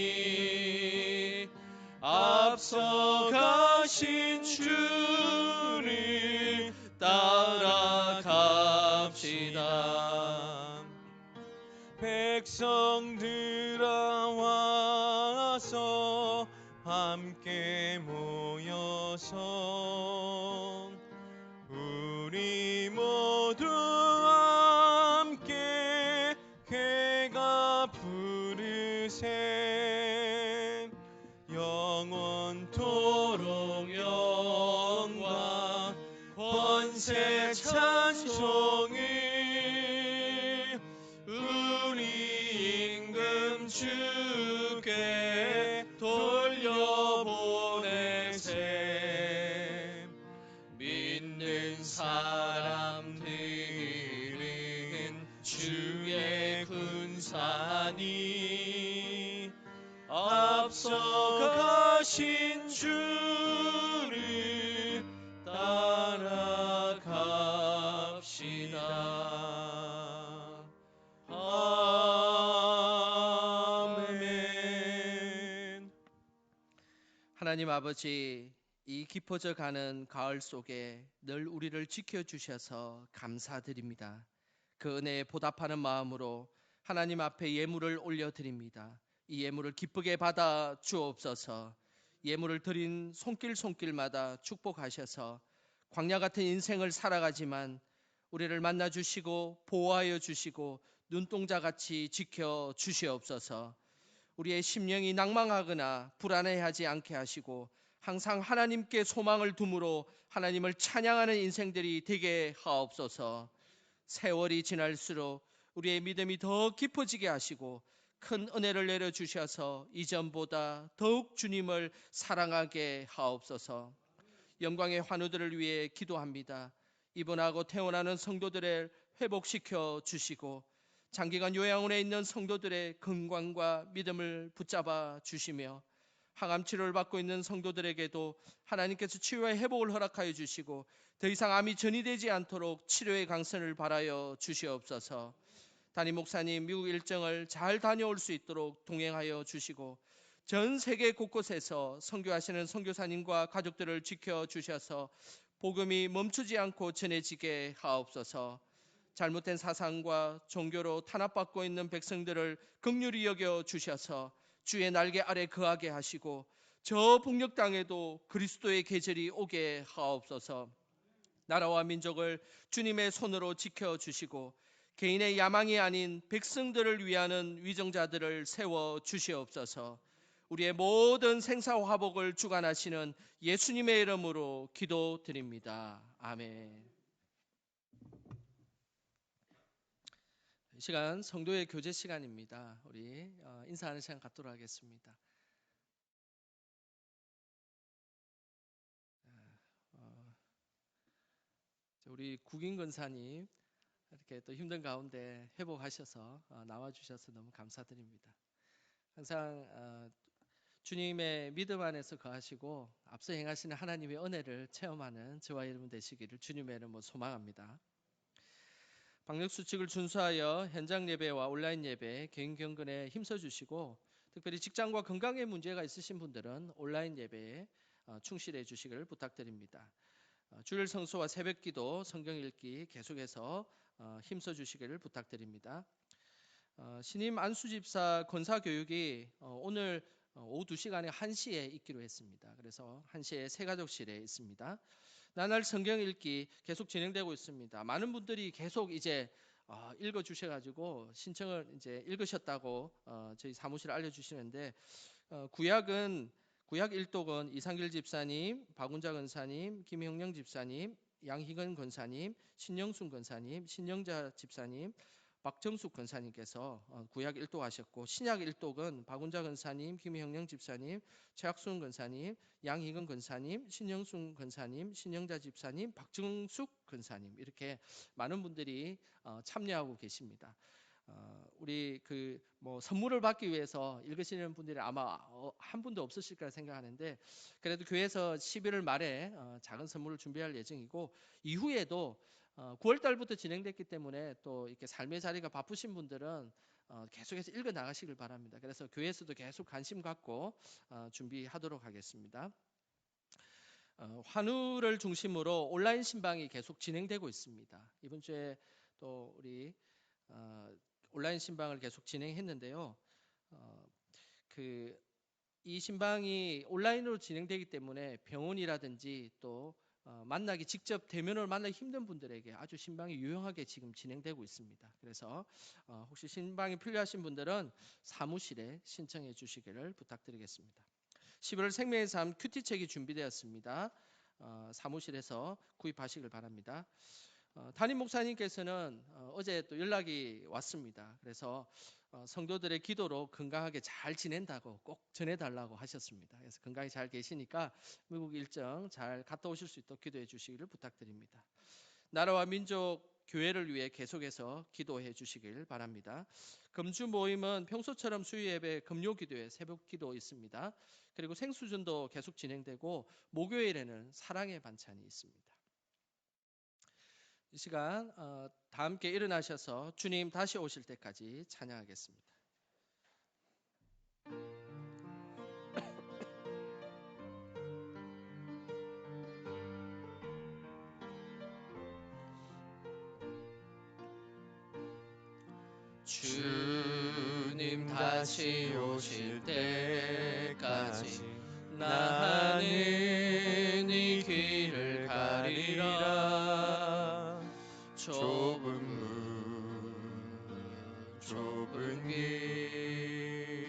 [SPEAKER 1] 앞서가신 주를 따라갑시다. 백성들아 와서 함께 모여서 우리 모두 함께 쾌가 부르세. 영원토록 영광 권세 찬송을 우리 임금 주께 돌려보내세. 믿는 사람들은 주의 군사니 앞서가신 주를 따라갑시다. 아멘.
[SPEAKER 2] 하나님 아버지, 이 깊어져 가는 가을 속에 늘 우리를 지켜주셔서 감사드립니다. 그 은혜에 보답하는 마음으로 하나님 앞에 예물을 올려드립니다. 이 예물을 기쁘게 받아 주옵소서. 예물을 드린 손길마다 축복하셔서 광야 같은 인생을 살아가지만 우리를 만나 주시고 보호하여 주시고 눈동자같이 지켜 주시옵소서. 우리의 심령이 낭망하거나 불안해하지 않게 하시고 항상 하나님께 소망을 둠으로 하나님을 찬양하는 인생들이 되게 하옵소서. 세월이 지날수록 우리의 믿음이 더 깊어지게 하시고 큰 은혜를 내려주셔서 이전보다 더욱 주님을 사랑하게 하옵소서. 영광의 환우들을 위해 기도합니다. 입원하고 퇴원하는 성도들을 회복시켜 주시고 장기간 요양원에 있는 성도들의 건강과 믿음을 붙잡아 주시며 항암 치료를 받고 있는 성도들에게도 하나님께서 치유와 회복을 허락하여 주시고 더 이상 암이 전이되지 않도록 치료의 강선을 바라여 주시옵소서. 담임 목사님 미국 일정을 잘 다녀올 수 있도록 동행하여 주시고 전 세계 곳곳에서 선교하시는 선교사님과 가족들을 지켜주셔서 복음이 멈추지 않고 전해지게 하옵소서. 잘못된 사상과 종교로 탄압받고 있는 백성들을 긍휼히 여겨 주셔서 주의 날개 아래 거하게 하시고 저 북녘 땅에도 그리스도의 계절이 오게 하옵소서. 나라와 민족을 주님의 손으로 지켜주시고 개인의 야망이 아닌 백성들을 위하는 위정자들을 세워 주시옵소서. 우리의 모든 생사화복을 주관하시는 예수님의 이름으로 기도드립니다. 아멘. 이 시간 성도의 교제 시간입니다. 우리 인사하는 시간 갖도록 하겠습니다. 우리 국인 권사님 이렇게 또 힘든 가운데 회복하셔서 나와주셔서 너무 감사드립니다. 항상 주님의 믿음 안에서 거하시고 앞서 행하시는 하나님의 은혜를 체험하는 저와 여러분 되시기를 주님의 이름으로 소망합니다. 방역수칙을 준수하여 현장 예배와 온라인 예배, 개인 경건에 힘써주시고 특별히 직장과 건강에 문제가 있으신 분들은 온라인 예배에 충실해 주시기를 부탁드립니다. 주일 성수와 새벽기도, 성경 읽기 계속해서 힘써 주시기를 부탁드립니다. 신임 안수집사 권사교육이 오늘 오후 2시간에 1시에 있기로 했습니다. 그래서 1시에 새가족실에 있습니다. 나날 성경 읽기 계속 진행되고 있습니다. 많은 분들이 계속 이제 읽어주셔가지고 신청을 이제 읽으셨다고 저희 사무실에 알려주시는데 구약 1독은 이상길 집사님, 박운자 권사님, 김형령 집사님, 양희건 권사님, 신영순 권사님, 신영자 집사님, 박정숙 권사님께서 구약 1독 하셨고 신약 1독은 박운자 권사님, 김형령 집사님, 최학순 권사님, 양희건 권사님, 신영순 권사님, 신영자 집사님, 박정숙 권사님 이렇게 많은 분들이 참여하고 계십니다. 우리 선물을 받기 위해서 읽으시는 분들이 아마 한 분도 없으실 거라 생각하는데 그래도 교회에서 11월 말에 작은 선물을 준비할 예정이고 이후에도 9월 달부터 진행됐기 때문에 또 이렇게 삶의 자리가 바쁘신 분들은 계속해서 읽어 나가시길 바랍니다. 그래서 교회에서도 계속 관심 갖고 준비하도록 하겠습니다. 환우를 중심으로 온라인 신방이 계속 진행되고 있습니다. 이번 주에 또 우리 온라인 신방을 계속 진행했는데요. 이 신방이 온라인으로 진행되기 때문에 병원이라든지 또 만나기 직접 대면으로 만나기 힘든 분들에게 아주 신방이 유용하게 지금 진행되고 있습니다. 그래서 혹시 신방이 필요하신 분들은 사무실에 신청해 주시기를 부탁드리겠습니다. 11월 생명의 삶 큐티책이 준비되었습니다. 사무실에서 구입하시길 바랍니다. 담임 목사님께서는 어제 또 연락이 왔습니다. 그래서 성도들의 기도로 건강하게 잘 지낸다고 꼭 전해달라고 하셨습니다. 그래서 건강히 잘 계시니까 미국 일정 잘 갔다 오실 수 있도록 기도해 주시기를 부탁드립니다. 나라와 민족 교회를 위해 계속해서 기도해 주시길 바랍니다. 금주 모임은 평소처럼 수요 예배, 금요 기도회, 새벽 기도 있습니다. 그리고 생수전도 계속 진행되고 목요일에는 사랑의 반찬이 있습니다. 이 시간 다 함께 일어나셔서 주님 다시 오실 때까지 찬양하겠습니다. 주님 다시 오실 때까지 나는 이 길을 가리라. 좁은 문 좁은 길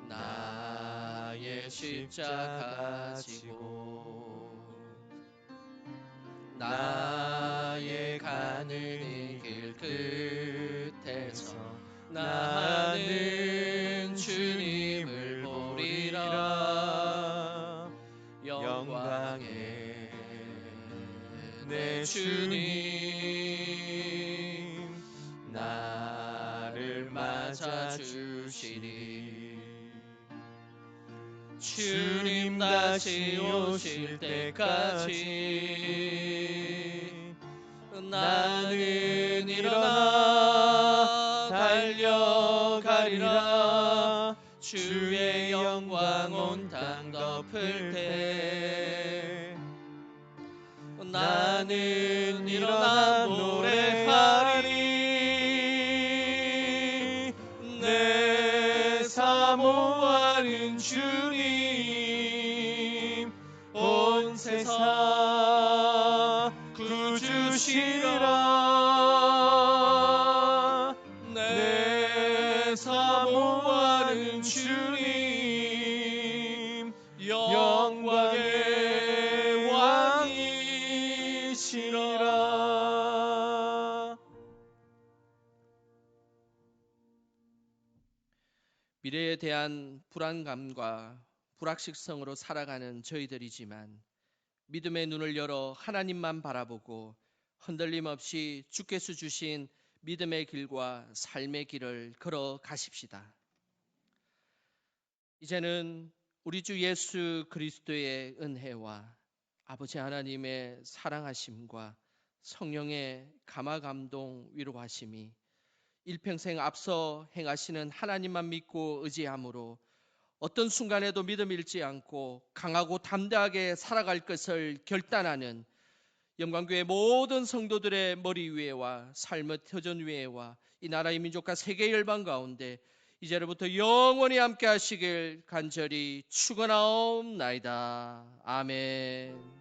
[SPEAKER 2] 나의 십자가 지고 나의 가는 이 길 앞에서
[SPEAKER 3] 나는 주님을 보리라. 영광에 내 주님 나를 맞아주시리. 주님 다시 오실 때까지 나는 일어나 달려가리라. 주의 영광 온 땅 덮을 때 나는 일어나 노래하리. 내 사모하는 주님 온 세상 구주시라. 내 사모하는 주님 영광의 왕이시라.
[SPEAKER 2] 미래에 대한 불안감과 불확실성으로 살아가는 저희들이지만 믿음의 눈을 열어 하나님만 바라보고 흔들림 없이 주께서 주신 믿음의 길과 삶의 길을 걸어 가십시다. 이제는 우리 주 예수 그리스도의 은혜와 아버지 하나님의 사랑하심과 성령의 감화감동 위로하심이 일평생 앞서 행하시는 하나님만 믿고 의지함으로 어떤 순간에도 믿음 잃지 않고 강하고 담대하게 살아갈 것을 결단하는 영광교회 모든 성도들의 머리 위에와 삶의 터전 위에와 이 나라의 민족과 세계 열방 가운데 이제로부터 영원히 함께 하시길 간절히 축원하옵나이다. 아멘.